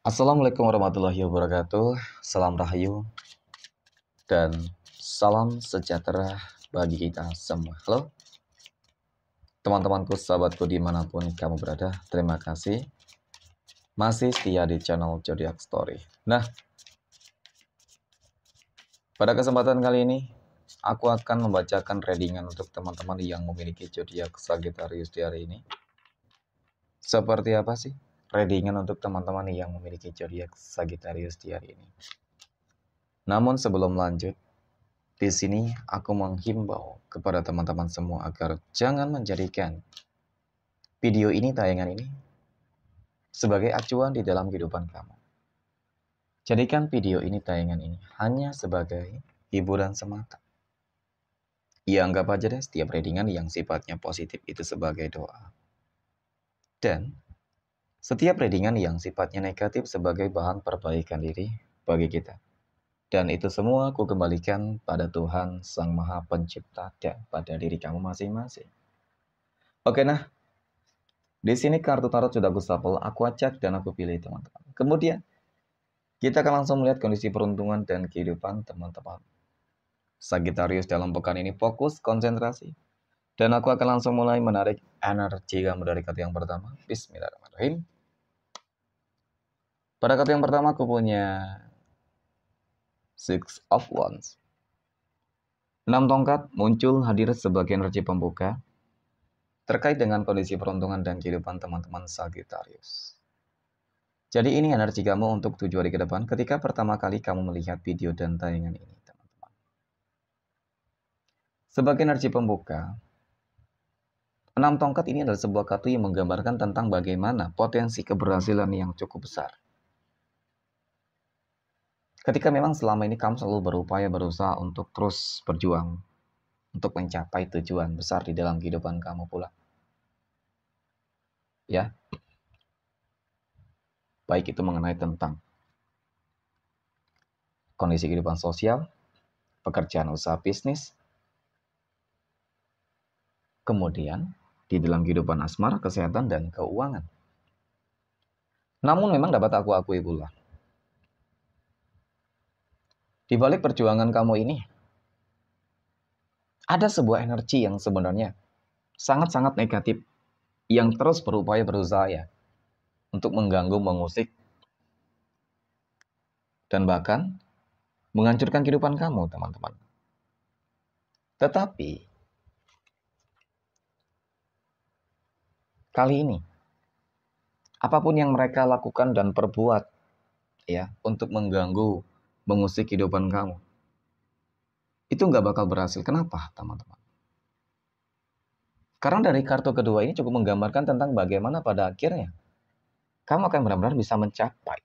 Assalamualaikum warahmatullahi wabarakatuh. Salam rahayu dan salam sejahtera bagi kita semua. Halo teman-temanku, sahabatku dimanapun kamu berada. Terima kasih masih setia di channel Zodiac Story. Nah, pada kesempatan kali ini aku akan membacakan readingan untuk teman-teman yang memiliki zodiak Sagittarius di hari ini. Seperti apa sih readingan untuk teman-teman yang memiliki zodiak Sagittarius di hari ini? Namun sebelum lanjut, di sini aku menghimbau kepada teman-teman semua agar jangan menjadikan video ini, tayangan ini, sebagai acuan di dalam kehidupan kamu. Jadikan video ini, tayangan ini, hanya sebagai hiburan semata. Ya, anggap aja deh setiap readingan yang sifatnya positif itu sebagai doa. Dan setiap readingan yang sifatnya negatif sebagai bahan perbaikan diri bagi kita. Dan itu semua aku kembalikan pada Tuhan Sang Maha Pencipta dan pada diri kamu masing-masing. Oke, nah, di sini kartu tarot sudah aku shuffle, aku acak dan aku pilih teman-teman. Kemudian kita akan langsung melihat kondisi peruntungan dan kehidupan teman-teman Sagittarius dalam pekan ini. Fokus, konsentrasi. Dan aku akan langsung mulai menarik energi kamu dari kartu yang pertama. Bismillahirrahmanirrahim. Pada kartu yang pertama aku punya Six of Wands. 6 tongkat muncul hadir sebagai energi pembuka terkait dengan kondisi peruntungan dan kehidupan teman-teman Sagittarius. Jadi ini energi kamu untuk 7 hari ke depan ketika pertama kali kamu melihat video dan tayangan ini, teman-teman. Sebagai energi pembuka, 6 tongkat ini adalah sebuah kartu yang menggambarkan tentang bagaimana potensi keberhasilan yang cukup besar. Ketika memang selama ini kamu selalu berupaya berusaha untuk terus berjuang, untuk mencapai tujuan besar di dalam kehidupan kamu pula. Ya, baik itu mengenai tentang kondisi kehidupan sosial, pekerjaan, usaha, bisnis, kemudian di dalam kehidupan asmara, kesehatan, dan keuangan. Namun memang dapat aku akui pula, di balik perjuangan kamu ini, ada sebuah energi yang sebenarnya sangat-sangat negatif, yang terus berupaya berusaha ya, untuk mengganggu, mengusik, dan bahkan menghancurkan kehidupan kamu, teman-teman. Tetapi, kali ini, apapun yang mereka lakukan dan perbuat, ya, untuk mengganggu, mengusik kehidupan kamu, itu nggak bakal berhasil. Kenapa, teman-teman? Karena dari kartu kedua ini cukup menggambarkan tentang bagaimana pada akhirnya kamu akan benar-benar bisa mencapai.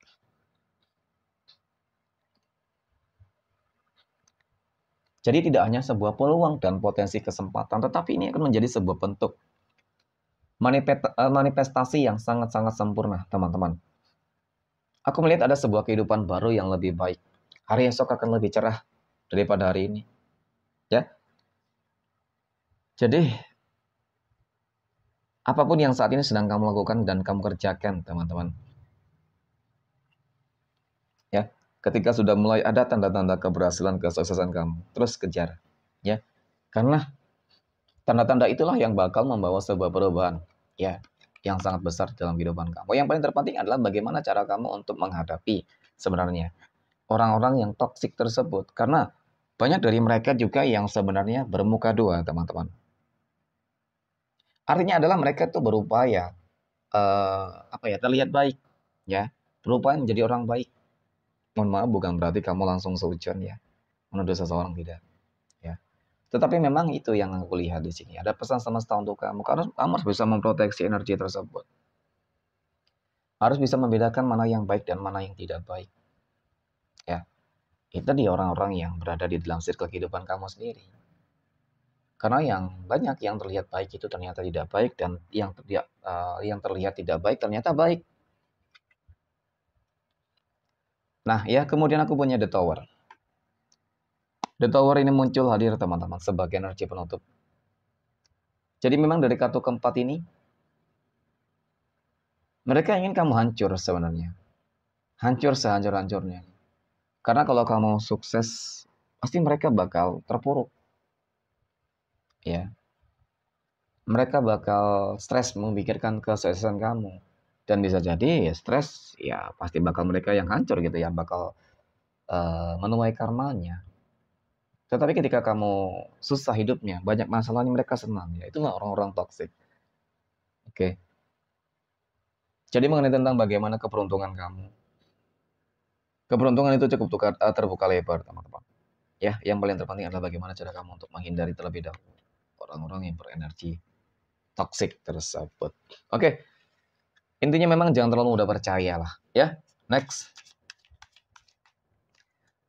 Jadi tidak hanya sebuah peluang dan potensi kesempatan, tetapi ini akan menjadi sebuah bentuk manifestasi yang sangat-sangat sempurna, teman-teman. Aku melihat ada sebuah kehidupan baru yang lebih baik. Hari esok akan lebih cerah daripada hari ini. Ya. Jadi, apapun yang saat ini sedang kamu lakukan dan kamu kerjakan, teman-teman. Ya, ketika sudah mulai ada tanda-tanda keberhasilan, kesuksesan kamu, terus kejar. Ya, karena tanda-tanda itulah yang bakal membawa sebuah perubahan. Ya, yang sangat besar dalam kehidupan kamu. Yang paling terpenting adalah bagaimana cara kamu untuk menghadapi sebenarnya orang-orang yang toksik tersebut. Karena banyak dari mereka juga yang sebenarnya bermuka dua, teman-teman. Artinya adalah mereka tuh berupaya terlihat baik, ya, berupaya menjadi orang baik. Mohon maaf, bukan berarti kamu langsung seujon ya menuduh seseorang, tidak, ya. Tetapi memang itu yang aku lihat di sini. Ada pesan semesta untuk kamu, karena kamu harus bisa memproteksi energi tersebut. Harus bisa membedakan mana yang baik dan mana yang tidak baik. Ya, itu di orang-orang yang berada di dalam circle kehidupan kamu sendiri. Karena yang banyak yang terlihat baik itu ternyata tidak baik, dan yang terlihat tidak baik ternyata baik. Nah, ya, kemudian aku punya The Tower. The Tower ini muncul hadir, teman-teman, sebagai energi penutup. Jadi memang dari kartu keempat ini, mereka ingin kamu hancur sebenarnya. hancur sehancur-hancurnya. Karena kalau kamu sukses, pasti mereka bakal terpuruk. Ya, mereka bakal stres memikirkan kesuksesan kamu. Dan bisa jadi ya stres, ya pasti bakal mereka yang hancur gitu ya, bakal menuai karmanya. Tetapi ketika kamu susah hidupnya, banyak masalahnya, mereka senang. Ya itulah orang-orang toksik. Oke. Jadi mengenai tentang bagaimana keberuntungan kamu. Keberuntungan itu cukup terbuka lebar, teman-teman. Ya, yang paling terpenting adalah bagaimana cara kamu untuk menghindari terlebih dahulu orang-orang yang berenergi toksik tersebut. Oke. Intinya memang jangan terlalu mudah percaya lah, ya. Next.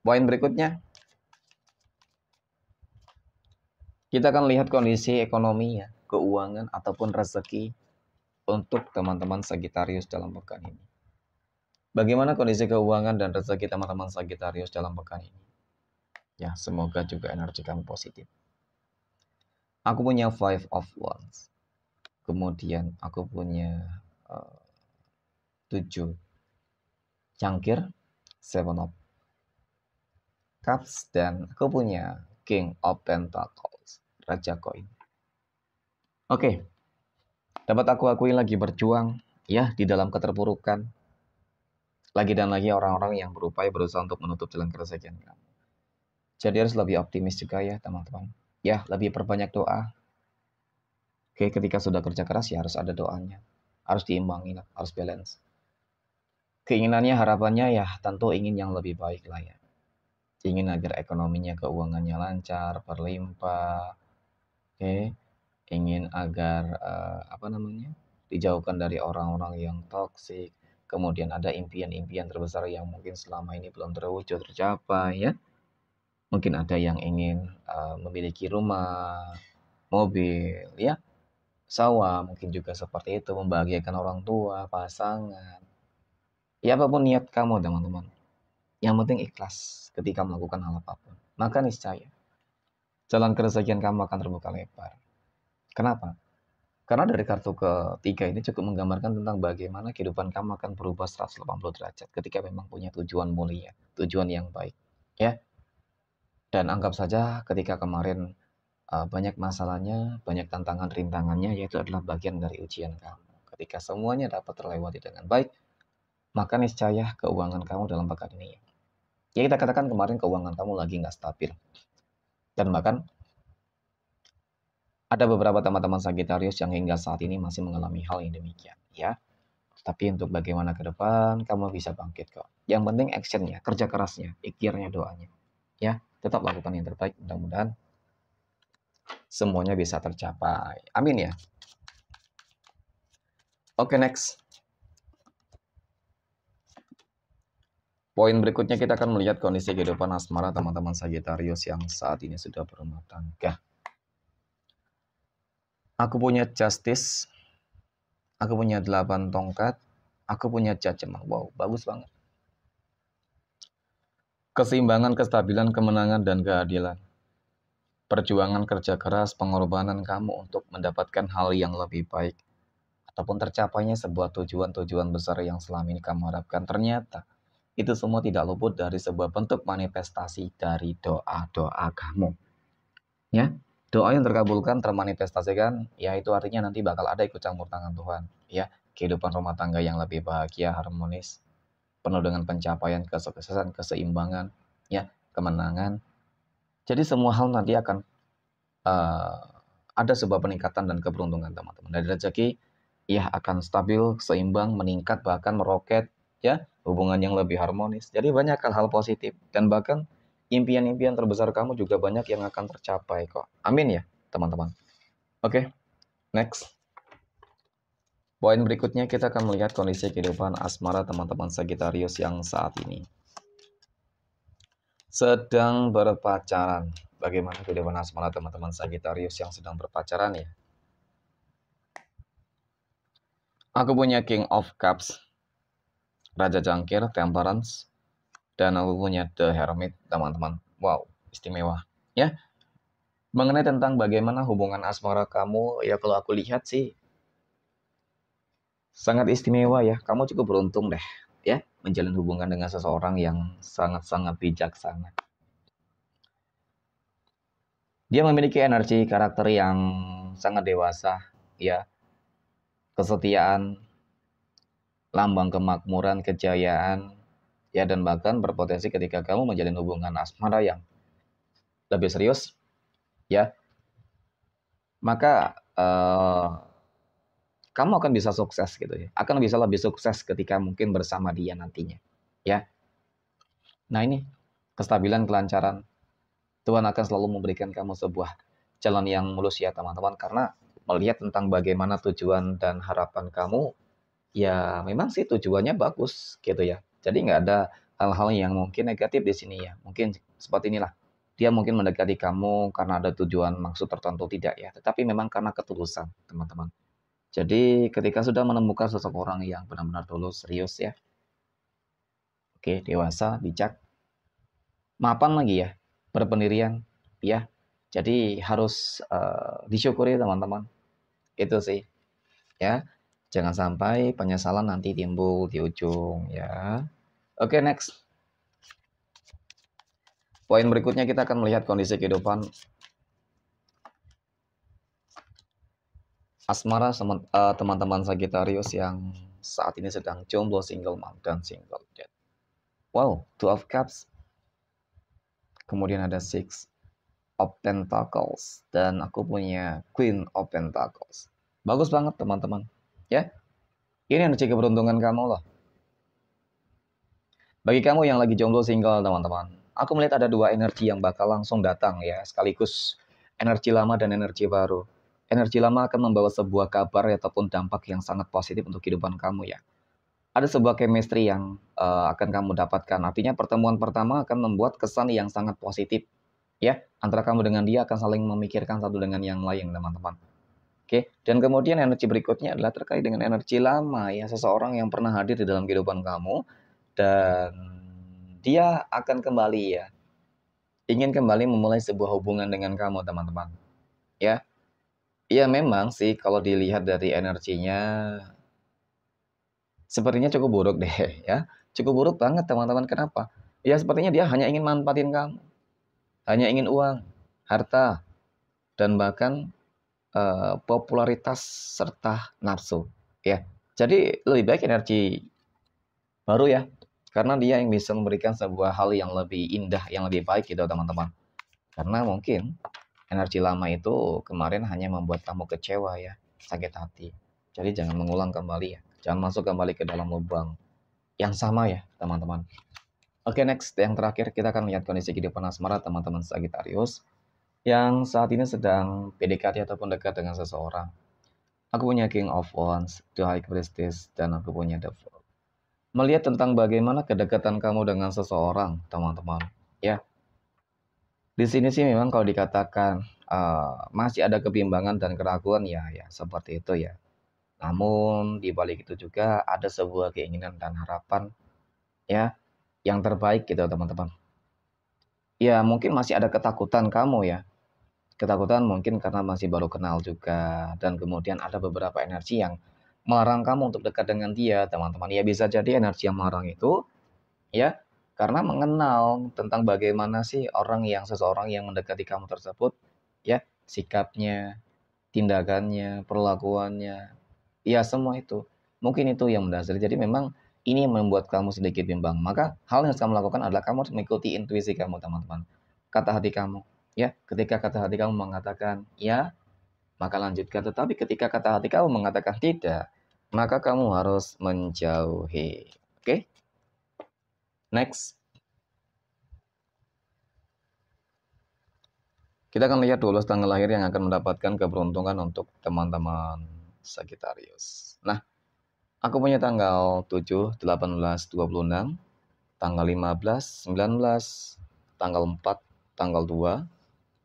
Poin berikutnya, kita akan lihat kondisi ekonomi ya, keuangan ataupun rezeki untuk teman-teman Sagittarius dalam pekan ini. Bagaimana kondisi keuangan dan rezeki teman-teman Sagittarius dalam pekan ini? Ya, semoga juga energi kamu positif. Aku punya Five of Wands. Kemudian aku punya 7 cangkir, Seven of Cups, dan aku punya King of Pentacles, Raja Koin. Oke, dapat aku akui lagi berjuang ya di dalam keterpurukan. Lagi dan lagi orang-orang yang berupaya berusaha untuk menutup jalan keresahan kamu. Jadi harus lebih optimis juga ya teman-teman. Ya, lebih perbanyak doa. Oke, ketika sudah kerja keras ya harus ada doanya. Harus diimbangi, harus balance. Keinginannya, harapannya ya tentu ingin yang lebih baik lah ya. Ingin agar ekonominya, keuangannya lancar, berlimpah. Oke, ingin agar dijauhkan dari orang-orang yang toksik. Kemudian ada impian-impian terbesar yang mungkin selama ini belum terwujud, tercapai ya. Mungkin ada yang ingin memiliki rumah, mobil, ya, sawah, mungkin juga seperti itu, membahagiakan orang tua, pasangan. Ya apapun niat kamu teman-teman. Yang penting ikhlas ketika melakukan hal apapun. Maka niscaya jalan keresahan kamu akan terbuka lebar. Kenapa? Karena dari kartu ketiga ini cukup menggambarkan tentang bagaimana kehidupan kamu akan berubah 180 derajat ketika memang punya tujuan mulia, tujuan yang baik. Ya. Dan anggap saja ketika kemarin banyak masalahnya, banyak tantangan rintangannya, yaitu adalah bagian dari ujian kamu. Ketika semuanya dapat terlewati dengan baik, maka niscaya keuangan kamu dalam pekan ini. Ya kita katakan kemarin keuangan kamu lagi nggak stabil. Dan bahkan ada beberapa teman-teman Sagittarius yang hingga saat ini masih mengalami hal yang demikian. Ya, tapi untuk bagaimana ke depan, kamu bisa bangkit kok. Yang penting actionnya, kerja kerasnya, ikhtiarnya, doanya. Ya, tetap lakukan yang terbaik. Mudah-mudahan semuanya bisa tercapai. Amin ya. Oke, next. Poin berikutnya kita akan melihat kondisi kehidupan asmara teman-teman Sagittarius yang saat ini sudah berumah tangga. Aku punya Justice. Aku punya 8 tongkat. Aku punya Judgment. Wow, bagus banget. Keseimbangan, kestabilan, kemenangan, dan keadilan. Perjuangan, kerja keras, pengorbanan kamu untuk mendapatkan hal yang lebih baik. Ataupun tercapainya sebuah tujuan-tujuan besar yang selama ini kamu harapkan. Ternyata itu semua tidak luput dari sebuah bentuk manifestasi dari doa-doa kamu. Ya, doa yang terkabulkan, termanifestasikan, ya itu artinya nanti bakal ada ikut campur tangan Tuhan. Ya, kehidupan rumah tangga yang lebih bahagia, harmonis, penuh dengan pencapaian, kesuksesan, keseimbangan, ya, kemenangan. Jadi semua hal nanti akan ada sebuah peningkatan dan keberuntungan teman-teman. Dari rezeki, ya akan stabil, seimbang, meningkat, bahkan meroket, ya, hubungan yang lebih harmonis. Jadi banyak hal-hal positif dan bahkan impian-impian terbesar kamu juga banyak yang akan tercapai kok. Amin ya, teman-teman. Oke, next. Poin berikutnya kita akan melihat kondisi kehidupan asmara teman-teman Sagittarius yang saat ini sedang berpacaran. Bagaimana kehidupan asmara teman-teman Sagittarius yang sedang berpacaran ya? Aku punya King of Cups, Raja Cangkir, Temperance, dan aku punya The Hermit, teman-teman. Wow, istimewa. Ya, mengenai tentang bagaimana hubungan asmara kamu, ya kalau aku lihat sih sangat istimewa ya. Kamu cukup beruntung deh. ya, menjalin hubungan dengan seseorang yang sangat-sangat bijaksana. Dia memiliki energi karakter yang sangat dewasa, ya, kesetiaan, lambang kemakmuran, kejayaan, ya, dan bahkan berpotensi ketika kamu menjalin hubungan asmara yang lebih serius, ya, maka kamu akan bisa sukses gitu ya. Akan bisa lebih sukses ketika mungkin bersama dia nantinya, ya. Nah, ini kestabilan, kelancaran. Tuhan akan selalu memberikan kamu sebuah jalan yang mulus ya teman-teman, karena melihat tentang bagaimana tujuan dan harapan kamu, ya memang sih tujuannya bagus gitu ya. Jadi nggak ada hal-hal yang mungkin negatif di sini ya. Mungkin seperti inilah. Dia mungkin mendekati kamu karena ada tujuan maksud tertentu, tidak ya. Tetapi memang karena ketulusan teman-teman. Jadi ketika sudah menemukan seseorang yang benar-benar tulus, serius ya. Oke, dewasa, bijak, mapan lagi ya, berpendirian ya. Jadi harus disyukuri teman-teman. Itu sih ya. Jangan sampai penyesalan nanti timbul di ujung ya. Oke, next. Poin berikutnya kita akan melihat kondisi kehidupan asmara teman-teman Sagittarius yang saat ini sedang jomblo, single mom, dan single dad. Wow, Two of Cups. Kemudian ada Six of Pentacles. Dan aku punya Queen of Pentacles. Bagus banget teman-teman. Ya, ini energi keberuntungan kamu loh. Bagi kamu yang lagi jomblo single teman-teman, aku melihat ada dua energi yang bakal langsung datang ya, sekaligus energi lama dan energi baru. Energi lama akan membawa sebuah kabar ataupun dampak yang sangat positif untuk kehidupan kamu ya. Ada sebuah chemistry yang akan kamu dapatkan. Artinya pertemuan pertama akan membuat kesan yang sangat positif ya. Antara kamu dengan dia akan saling memikirkan satu dengan yang lain teman-teman. Oke, dan kemudian energi berikutnya adalah terkait dengan energi lama ya, seseorang yang pernah hadir di dalam kehidupan kamu dan dia akan kembali ya, ingin kembali memulai sebuah hubungan dengan kamu teman-teman ya. Iya memang sih kalau dilihat dari energinya sepertinya cukup buruk deh ya, cukup buruk banget teman-teman. Kenapa? Ya sepertinya dia hanya ingin manfaatin kamu, hanya ingin uang, harta, dan bahkan popularitas serta nafsu ya. Jadi lebih baik energi baru ya, karena dia yang bisa memberikan sebuah hal yang lebih indah, yang lebih baik gitu teman-teman. Karena mungkin energi lama itu kemarin hanya membuat kamu kecewa ya, sakit hati. Jadi jangan mengulang kembali ya, jangan masuk kembali ke dalam lubang yang sama ya teman-teman. Oke, next, yang terakhir kita akan lihat kondisi kehidupan asmara teman-teman Sagittarius yang saat ini sedang PDKT ataupun dekat dengan seseorang. Aku punya King of Wands, The High Priestess, dan aku punya The Fool. Melihat tentang bagaimana kedekatan kamu dengan seseorang, teman-teman. Ya, di sini sih memang kalau dikatakan masih ada kebimbangan dan keraguan ya, ya seperti itu ya. Namun di balik itu juga ada sebuah keinginan dan harapan ya yang terbaik gitu teman-teman. Ya mungkin masih ada ketakutan kamu ya. Ketakutan mungkin karena masih baru kenal juga dan kemudian ada beberapa energi yang melarang kamu untuk dekat dengan dia, teman-teman. Ya bisa jadi energi yang melarang itu ya karena mengenal tentang bagaimana sih seseorang yang mendekati kamu tersebut ya, sikapnya, tindakannya, perlakuannya, ya semua itu. Mungkin itu yang mendasari. Jadi memang ini membuat kamu sedikit bimbang. Maka hal yang harus kamu lakukan adalah kamu harus mengikuti intuisi kamu, teman-teman. Kata hati kamu. Ya, ketika kata hati kamu mengatakan ya, maka lanjutkan. Tetapi ketika kata hati kamu mengatakan tidak, maka kamu harus menjauhi. Oke? Next. Kita akan lihat 12 tanggal lahir yang akan mendapatkan keberuntungan untuk teman-teman Sagittarius. Nah, aku punya tanggal 7, 18, 26, tanggal 15, 19, tanggal 4, tanggal 2,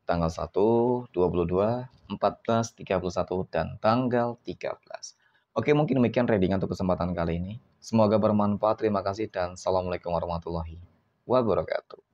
tanggal 1, 22, 14, 31, dan tanggal 13. Oke, mungkin demikian reading untuk kesempatan kali ini. Semoga bermanfaat. Terima kasih dan assalamualaikum warahmatullahi wabarakatuh.